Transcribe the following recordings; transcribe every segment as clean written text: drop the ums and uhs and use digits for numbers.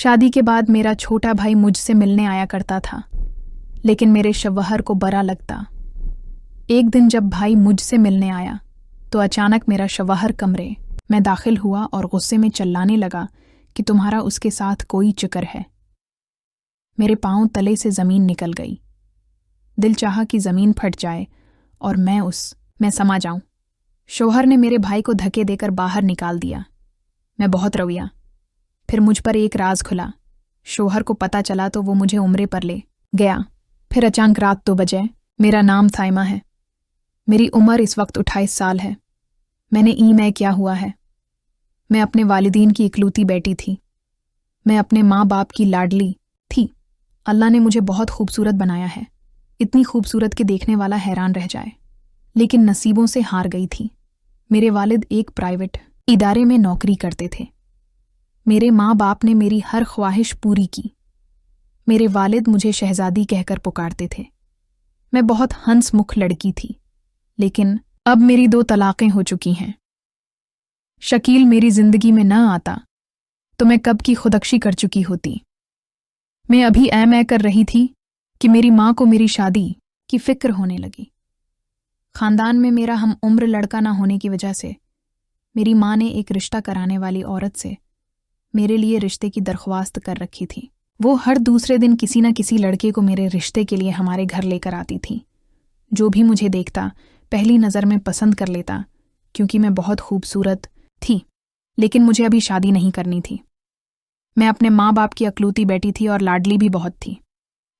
शादी के बाद मेरा छोटा भाई मुझसे मिलने आया करता था, लेकिन मेरे शौहर को बुरा लगता। एक दिन जब भाई मुझसे मिलने आया तो अचानक मेरा शौहर कमरे में दाखिल हुआ और गुस्से में चिल्लाने लगा कि तुम्हारा उसके साथ कोई जिक्र है। मेरे पांव तले से ज़मीन निकल गई। दिल चाहा कि ज़मीन फट जाए और मैं समा जाऊं। शौहर ने मेरे भाई को धक्के देकर बाहर निकाल दिया। मैं बहुत रोया। फिर मुझ पर एक राज खुला। शौहर को पता चला तो वो मुझे उम्रे पर ले गया। फिर अचानक रात 2 बजे। मेरा नाम साइमा है। मेरी उम्र इस वक्त 28 साल है। मैं क्या हुआ है। मैं अपने वालिदीन की इकलौती बेटी थी। मैं अपने माँ बाप की लाडली थी। अल्लाह ने मुझे बहुत खूबसूरत बनाया है, इतनी खूबसूरत कि देखने वाला हैरान रह जाए। लेकिन नसीबों से हार गई थी। मेरे वालिद एक प्राइवेट इदारे में नौकरी करते थे। मेरे माँ बाप ने मेरी हर ख्वाहिश पूरी की। मेरे वालिद मुझे शहजादी कहकर पुकारते थे। मैं बहुत हंसमुख लड़की थी, लेकिन अब मेरी 2 तलाक़ें हो चुकी हैं। शकील मेरी जिंदगी में न आता तो मैं कब की खुदकुशी कर चुकी होती। मैं अभी मैं कर रही थी कि मेरी माँ को मेरी शादी की फिक्र होने लगी। खानदान में मेरा हम उम्र लड़का ना होने की वजह से मेरी माँ ने एक रिश्ता कराने वाली औरत से मेरे लिए रिश्ते की दरख्वास्त कर रखी थी। वो हर दूसरे दिन किसी न किसी लड़के को मेरे रिश्ते के लिए हमारे घर लेकर आती थी। जो भी मुझे देखता पहली नज़र में पसंद कर लेता, क्योंकि मैं बहुत खूबसूरत थी। लेकिन मुझे अभी शादी नहीं करनी थी। मैं अपने माँ बाप की अकलौती बेटी थी और लाडली भी बहुत थी।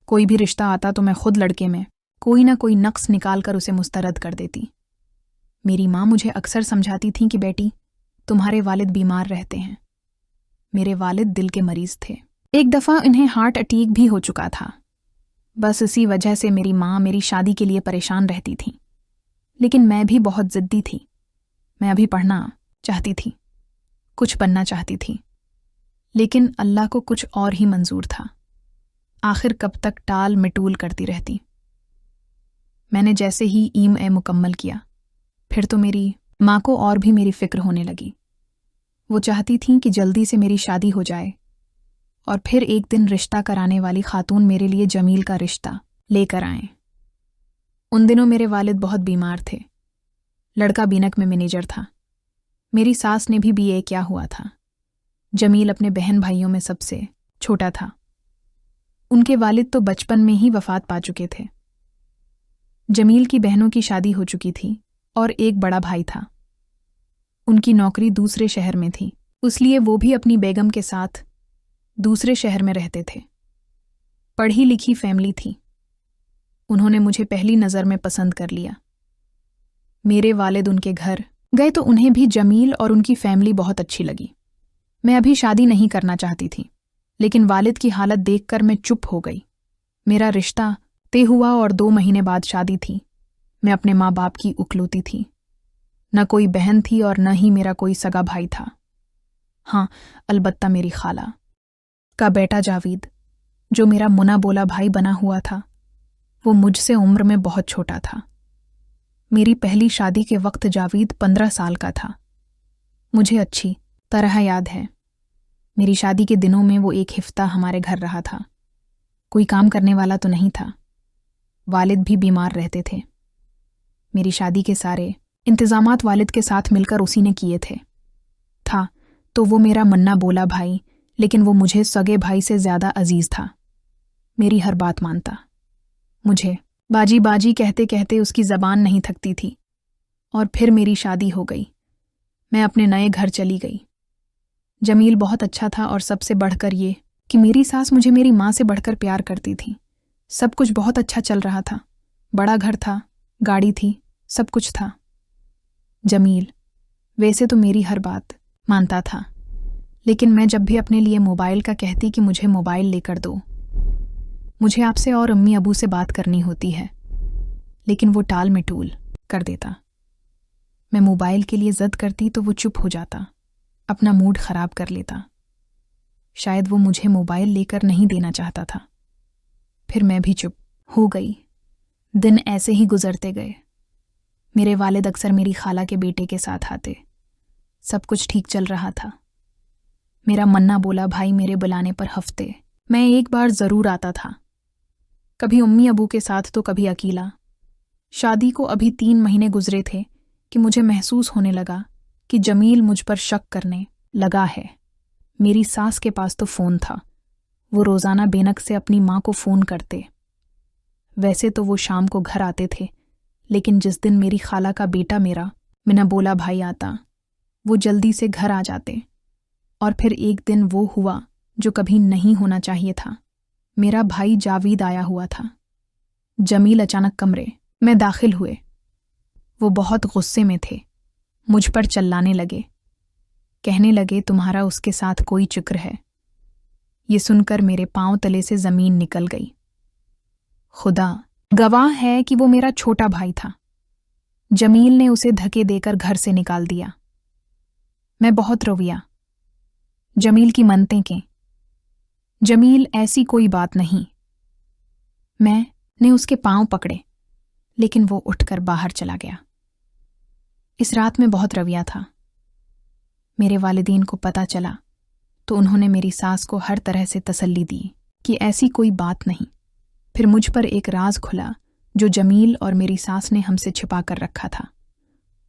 कोई भी रिश्ता आता तो मैं खुद लड़के में कोई ना कोई नक्स निकाल कर उसे मुस्तरद कर देती। मेरी माँ मुझे अक्सर समझाती थी कि बेटी, तुम्हारे वालिद बीमार रहते हैं। मेरे वालिद दिल के मरीज थे। एक दफ़ा इन्हें हार्ट अटैक भी हो चुका था। बस इसी वजह से मेरी माँ मेरी शादी के लिए परेशान रहती थी। लेकिन मैं भी बहुत ज़िद्दी थी। मैं अभी पढ़ना चाहती थी, कुछ बनना चाहती थी। लेकिन अल्लाह को कुछ और ही मंजूर था। आखिर कब तक टाल मटूल करती रहती। मैंने जैसे ही मुकम्मल किया, फिर तो मेरी माँ को और भी मेरी फिक्र होने लगी। वो चाहती थीं कि जल्दी से मेरी शादी हो जाए। और फिर एक दिन रिश्ता कराने वाली खातून मेरे लिए जमील का रिश्ता लेकर आए। उन दिनों मेरे वालिद बहुत बीमार थे। लड़का बीनक में मैनेजर था। मेरी सास ने भी BA किया हुआ था। जमील अपने बहन भाइयों में सबसे छोटा था। उनके वालिद तो बचपन में ही वफात पा चुके थे। जमील की बहनों की शादी हो चुकी थी और एक बड़ा भाई था। उनकी नौकरी दूसरे शहर में थी, इसलिए वो भी अपनी बेगम के साथ दूसरे शहर में रहते थे। पढ़ी लिखी फैमिली थी। उन्होंने मुझे पहली नज़र में पसंद कर लिया। मेरे वालिद उनके घर गए तो उन्हें भी जमील और उनकी फैमिली बहुत अच्छी लगी। मैं अभी शादी नहीं करना चाहती थी, लेकिन वालिद की हालत देखकर मैं चुप हो गई। मेरा रिश्ता तय हुआ और 2 महीने बाद शादी थी। मैं अपने माँ बाप की इकलौती थी। न कोई बहन थी और न ही मेरा कोई सगा भाई था। हाँ, अलबत्ता मेरी खाला का बेटा जावेद, जो मेरा मुना बोला भाई बना हुआ था, वो मुझसे उम्र में बहुत छोटा था। मेरी पहली शादी के वक्त जावेद 15 साल का था। मुझे अच्छी तरह याद है, मेरी शादी के दिनों में वो एक हफ्ता हमारे घर रहा था। कोई काम करने वाला तो नहीं था। वालिद भी बीमार रहते थे। मेरी शादी के सारे इंतज़ामात वालिद के साथ मिलकर उसी ने किए थे। था तो वो मेरा मन्ना बोला भाई, लेकिन वो मुझे सगे भाई से ज़्यादा अजीज़ था। मेरी हर बात मानता। मुझे बाजी बाजी कहते कहते उसकी ज़बान नहीं थकती थी। और फिर मेरी शादी हो गई। मैं अपने नए घर चली गई। जमील बहुत अच्छा था और सबसे बढ़कर ये कि मेरी सास मुझे मेरी माँ से बढ़कर प्यार करती थी। सब कुछ बहुत अच्छा चल रहा था। बड़ा घर था, गाड़ी थी, सब कुछ था। जमील वैसे तो मेरी हर बात मानता था, लेकिन मैं जब भी अपने लिए मोबाइल का कहती कि मुझे मोबाइल लेकर दो, मुझे आपसे और अम्मी अबू से बात करनी होती है, लेकिन वो टाल मटूल कर देता। मैं मोबाइल के लिए ज़द करती तो वो चुप हो जाता, अपना मूड ख़राब कर लेता। शायद वो मुझे मोबाइल लेकर नहीं देना चाहता था। फिर मैं भी चुप हो गई। दिन ऐसे ही गुजरते गए। मेरे वालिद अक्सर मेरी खाला के बेटे के साथ आते। सब कुछ ठीक चल रहा था। मेरा मन्ना बोला भाई मेरे बुलाने पर हफ्ते मैं एक बार ज़रूर आता था, कभी अम्मी अबू के साथ तो कभी अकेला। शादी को अभी 3 महीने गुजरे थे कि मुझे महसूस होने लगा कि जमील मुझ पर शक करने लगा है। मेरी सास के पास तो फ़ोन था, वो रोज़ाना बेनक से अपनी माँ को फ़ोन करते। वैसे तो वो शाम को घर आते थे, लेकिन जिस दिन मेरी खाला का बेटा मेरा मिना बोला भाई आता, वो जल्दी से घर आ जाते। और फिर एक दिन वो हुआ जो कभी नहीं होना चाहिए था। मेरा भाई जावीद आया हुआ था। जमील अचानक कमरे में दाखिल हुए। वो बहुत गुस्से में थे, मुझ पर चिल्लाने लगे, कहने लगे तुम्हारा उसके साथ कोई जिक्र है। ये सुनकर मेरे पांव तले से जमीन निकल गई। खुदा गवाह है कि वो मेरा छोटा भाई था। जमील ने उसे धक्के देकर घर से निकाल दिया। मैं बहुत रोया। जमील की मनतें के जमील ऐसी कोई बात नहीं। मैंने उसके पांव पकड़े, लेकिन वो उठकर बाहर चला गया। इस रात में बहुत रविया था। मेरे वालिदीन को पता चला तो उन्होंने मेरी सास को हर तरह से तसल्ली दी कि ऐसी कोई बात नहीं। फिर मुझ पर एक राज खुला जो जमील और मेरी सास ने हमसे छिपा कर रखा था।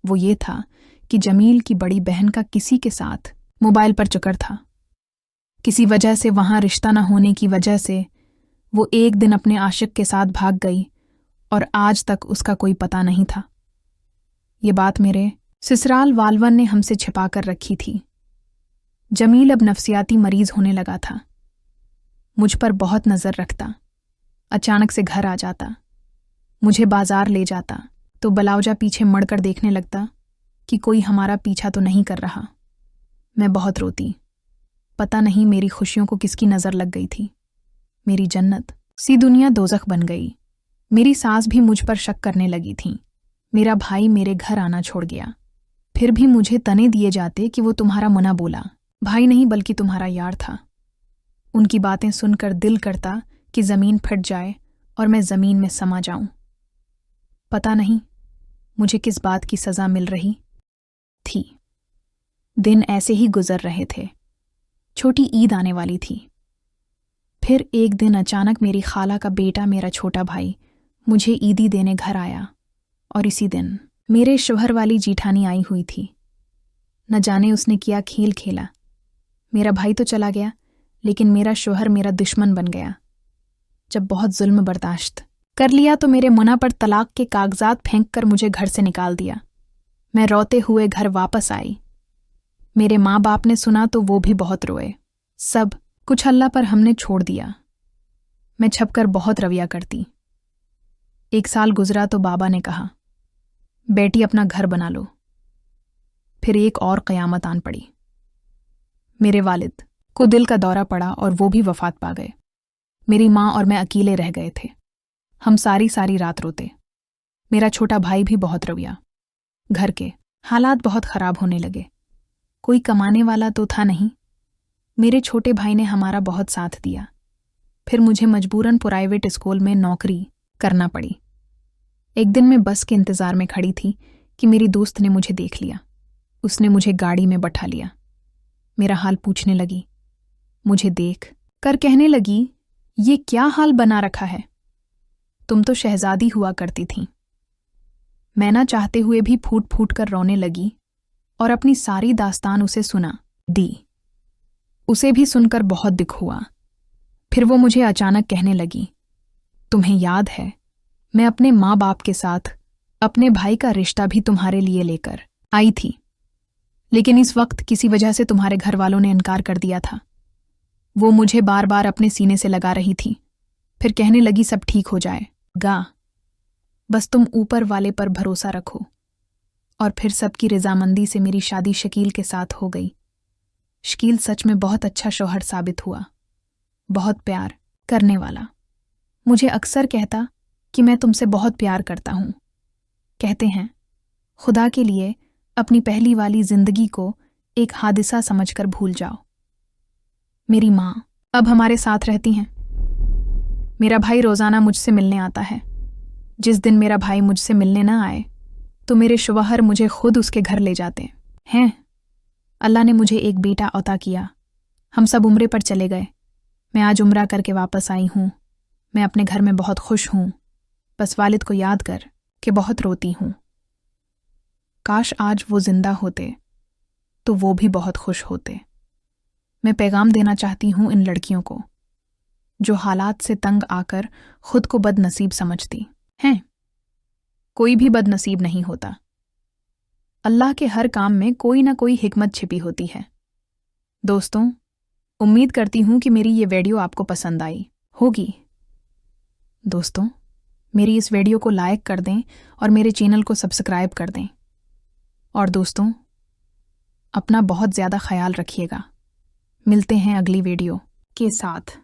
वो ये था कि जमील की बड़ी बहन का किसी के साथ मोबाइल पर चक्कर था। किसी वजह से वहां रिश्ता न होने की वजह से वो एक दिन अपने आशिक के साथ भाग गई और आज तक उसका कोई पता नहीं था। ये बात मेरे ससुराल वालवन ने हमसे छिपा कर रखी थी। जमील अब नफ्सियाती मरीज होने लगा था। मुझ पर बहुत नज़र रखता। अचानक से घर आ जाता, मुझे बाजार ले जाता तो बलावजा पीछे मड़कर देखने लगता कि कोई हमारा पीछा तो नहीं कर रहा। मैं बहुत रोती। पता नहीं मेरी खुशियों को किसकी नज़र लग गई थी। मेरी जन्नत सी दुनिया दोज़ख बन गई। मेरी सास भी मुझ पर शक करने लगी थी। मेरा भाई मेरे घर आना छोड़ गया। फिर भी मुझे तने दिए जाते कि वो तुम्हारा मुना बोला भाई नहीं बल्कि तुम्हारा यार था। उनकी बातें सुनकर दिल करता कि ज़मीन फट जाए और मैं ज़मीन में समा जाऊं। पता नहीं मुझे किस बात की सज़ा मिल रही थी। दिन ऐसे ही गुजर रहे थे। छोटी ईद आने वाली थी। फिर एक दिन अचानक मेरी खाला का बेटा मेरा छोटा भाई मुझे ईदी देने घर आया और इसी दिन मेरे शौहर वाली जीठानी आई हुई थी। न जाने उसने क्या खेल खेला। मेरा भाई तो चला गया, लेकिन मेरा शौहर मेरा दुश्मन बन गया। जब बहुत जुल्म बर्दाश्त कर लिया तो मेरे मुना पर तलाक के कागजात फेंक कर मुझे घर से निकाल दिया। मैं रोते हुए घर वापस आई। मेरे माँ बाप ने सुना तो वो भी बहुत रोए। सब कुछ अल्लाह पर हमने छोड़ दिया। मैं छपकर बहुत रविया करती। 1 साल गुजरा तो बाबा ने कहा बेटी अपना घर बना लो। फिर एक और क़यामत आन पड़ी। मेरे वालिद को दिल का दौरा पड़ा और वो भी वफात पा गए। मेरी माँ और मैं अकेले रह गए थे। हम सारी रात रोते। मेरा छोटा भाई भी बहुत रोया। घर के हालात बहुत ख़राब होने लगे। कोई कमाने वाला तो था नहीं। मेरे छोटे भाई ने हमारा बहुत साथ दिया। फिर मुझे मजबूरन प्राइवेट स्कूल में नौकरी करना पड़ी। एक दिन मैं बस के इंतज़ार में खड़ी थी कि मेरी दोस्त ने मुझे देख लिया। उसने मुझे गाड़ी में बैठा लिया। मेरा हाल पूछने लगी। मुझे देख कर कहने लगी ये क्या हाल बना रखा है? तुम तो शहजादी हुआ करती थी। मैं ना चाहते हुए भी फूट फूट कर रोने लगी और अपनी सारी दास्तान उसे सुना दी। उसे भी सुनकर बहुत दुख हुआ। फिर वो मुझे अचानक कहने लगी तुम्हें याद है मैं अपने माँ बाप के साथ अपने भाई का रिश्ता भी तुम्हारे लिए लेकर आई थी, लेकिन इस वक्त किसी वजह से तुम्हारे घर वालों ने इनकार कर दिया था। वो मुझे बार बार अपने सीने से लगा रही थी। फिर कहने लगी सब ठीक हो जाएगा, बस तुम ऊपर वाले पर भरोसा रखो। और फिर सबकी रजामंदी से मेरी शादी शकील के साथ हो गई। शकील सच में बहुत अच्छा शौहर साबित हुआ, बहुत प्यार करने वाला। मुझे अक्सर कहता कि मैं तुमसे बहुत प्यार करता हूं। कहते हैं खुदा के लिए अपनी पहली वाली जिंदगी को एक हादिसा समझकर भूल जाओ। मेरी माँ अब हमारे साथ रहती हैं। मेरा भाई रोज़ाना मुझसे मिलने आता है। जिस दिन मेरा भाई मुझसे मिलने न आए तो मेरे शौहर मुझे खुद उसके घर ले जाते हैं। अल्लाह ने मुझे एक बेटा अता किया हम सब उम्रे पर चले गए। मैं आज उम्रा करके वापस आई हूँ। मैं अपने घर में बहुत खुश हूँ। बस वालिद को याद कर कि बहुत रोती हूँ। काश आज वो जिंदा होते तो वो भी बहुत खुश होते। मैं पैगाम देना चाहती हूँ इन लड़कियों को जो हालात से तंग आकर खुद को बदनसीब समझती हैं। कोई भी बदनसीब नहीं होता। अल्लाह के हर काम में कोई ना कोई हिकमत छिपी होती है। दोस्तों, उम्मीद करती हूँ कि मेरी ये वीडियो आपको पसंद आई होगी। दोस्तों, मेरी इस वीडियो को लाइक कर दें और मेरे चैनल को सब्सक्राइब कर दें। और दोस्तों, अपना बहुत ज़्यादा ख्याल रखिएगा। मिलते हैं अगली वीडियो के साथ।